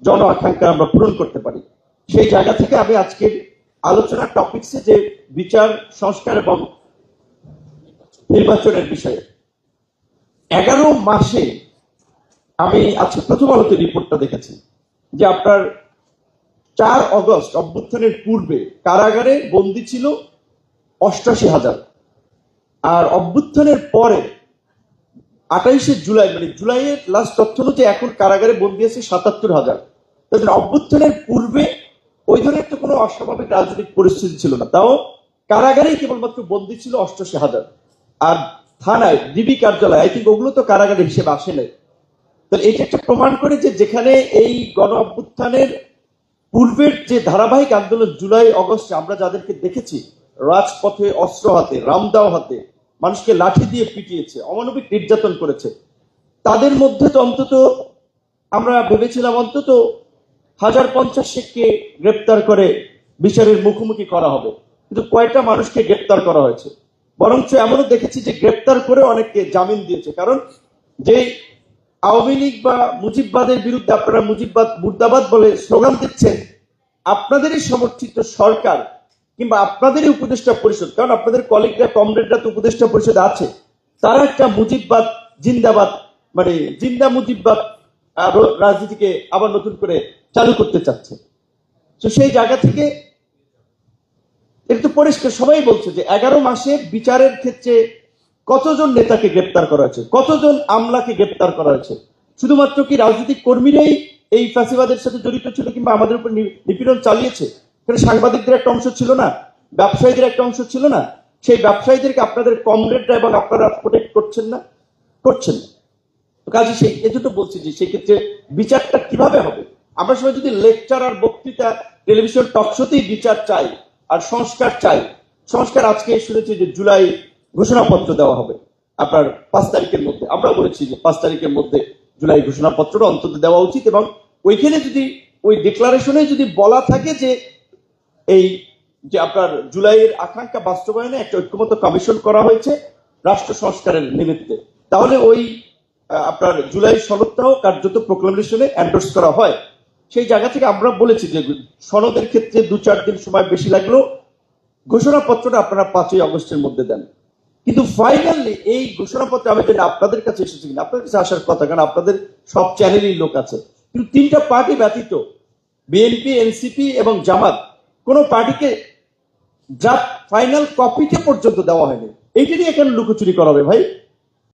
জন আকাঙ্ক্ষা আমরা পূরণ করতে পারি। সেই জায়গা থেকে আমি আজকের আলোচনার টপিকসে যে বিচার সংস্কার এবং নির্বাচনের বিষয়ে 11 মাসে আমি আজকে প্রথম আলোতে রিপোর্টটা দেখেছি যে আপনার 4 অগস্ট অভ্যুত্থানের পূর্বে কারাগারে বন্দী ছিল 88,000, আর অভ্যুত্থানের পরে 28শে জুলাই মানে জুলাইয়ের লাস্ট তথ্য অনুযায়ী এখন কারাগারে বন্দী আছে 77,000। তাদের অভ্যুত্থানের পূর্বে ওই ধরনের তো কোনো অস্বাভাবিক রাজনৈতিক পরিস্থিতি ছিল না, তাও কারাগারেই কেবলমাত্র বন্দী ছিল 88,000। আর থানায় ডিবি কার্যালয় আই থিঙ্ক ওগুলো তো কারাগারের হিসেবে আসে নাই। তাহলে এটা একটা প্রমাণ করে যে যেখানে এই গণ অভ্যুত্থানের পূর্বের যে ধারাবাহিক আন্দোলন জুলাই অগস্টে আমরা যাদেরকে দেখেছি রাজপথে অস্ত্র হাতে রামদাও হাতে মানুষকে লাঠি দিয়ে পিটিয়েছে, অমানবিক নির্যাতন করেছে, তাদের মধ্যে তো অন্তত আমরা ভেবেছিলাম অন্তত 1050 শেখকে গ্রেপ্তার করে বিচারের মুখোমুখি করা হবে, কিন্তু কয়টা মানুষকে গ্রেপ্তার করা হয়েছে? বরঞ্চ এমনও দেখেছি যে গ্রেপ্তার করে অনেককে জামিন দিয়েছে। কারণ যে আওয়ামী লীগ বা মুজিববাদের বিরুদ্ধে আপনারা মুজিববাদ মুর্দাবাদ বলে স্লোগান দিচ্ছেন, আপনাদেরই সমর্থিত সরকার কিংবা আপনাদেরই উপদেষ্টা পরিষদ, কারণ আপনাদের কলিগরা কমরেডরা তো উপদেষ্টা পরিষদে আছে, তারা একটা মুজিববাদ জিন্দাবাদ মানে জিন্দা মুজিববাদ রাজনীতিকে আবার নতুন করে চালু করতে চাচ্ছে। তো সেই জায়গা থেকে এটা তো পরিষ্কার, সবাই বলছে যে 11 মাসে বিচারের ক্ষেত্রে কতজন নেতাকে গ্রেপ্তার করা হয়েছে, কতজন আমলাকে গ্রেপ্তার করা হয়েছে? শুধুমাত্র কি রাজনৈতিক কর্মীরাই এই ফ্যাসিবাদের সাথে জড়িত ছিল কিংবা আমাদের উপর নিপীড়ন চালিয়েছে? এখানে সাংবাদিকদের একটা অংশ ছিল না, ব্যবসায়ীদের একটা অংশ ছিল না? সেই ব্যবসায়ীদেরকে আপনাদের কমরেডরা এবং আপনারা প্রোটেক্ট করছেন না, করছেন না। কাজে সেই এজন্য বলছি যে সেক্ষেত্রে বিচারটা কিভাবে হবে? আমরা সবাই যদি লেকচার আর বক্তৃতা টেলিভিশন টকশোতেই বিচার চাই আর সংস্কার চাই, সংস্কার আজকে শুনেছি যে জুলাই ঘোষণাপত্র দেওয়া হবে আপনার 5 তারিখের মধ্যে। আমরা বলেছি যে 5 তারিখের মধ্যে জুলাই ঘোষণাপত্রটা অন্তত দেওয়া উচিত, এবং ওইখানে যদি ওই ডিক্লারেশনে যদি বলা থাকে যে এই যে আপনার জুলাইয়ের আকাঙ্ক্ষা বাস্তবায়নে একটা ঐক্যমত্য কমিশন করা হয়েছে রাষ্ট্র সংস্কারের নিমিত্তে, তাহলে ওই আপনার জুলাই সনদটাও কার্যত প্রোক্লামেশনে এন্ডোর্স করা হয়। সেই জায়গা থেকে আমরা বলেছি যে সনদের ক্ষেত্রে 2-4 দিন সময় বেশি লাগলেও ঘোষণাপত্রটা আপনারা 5ই আগস্টের মধ্যে দেন। কিন্তু ফাইনালি এই ঘোষণাপত্র আমি জানি আপনাদের কাছে এসেছে কিনা, আপনাদের কাছে আসার কথা, কারণ আপনাদের সব চ্যানেলেই লোক আছে, কিন্তু 3টা পার্টি ব্যতীত বিএনপি, এনসিপি এবং জামাত কোনো পার্টিকে যা ফাইনাল কপিটা পর্যন্ত দেওয়া হয়নি। এইটা নিয়ে কেন লুকোচুরি করা হবে ভাই?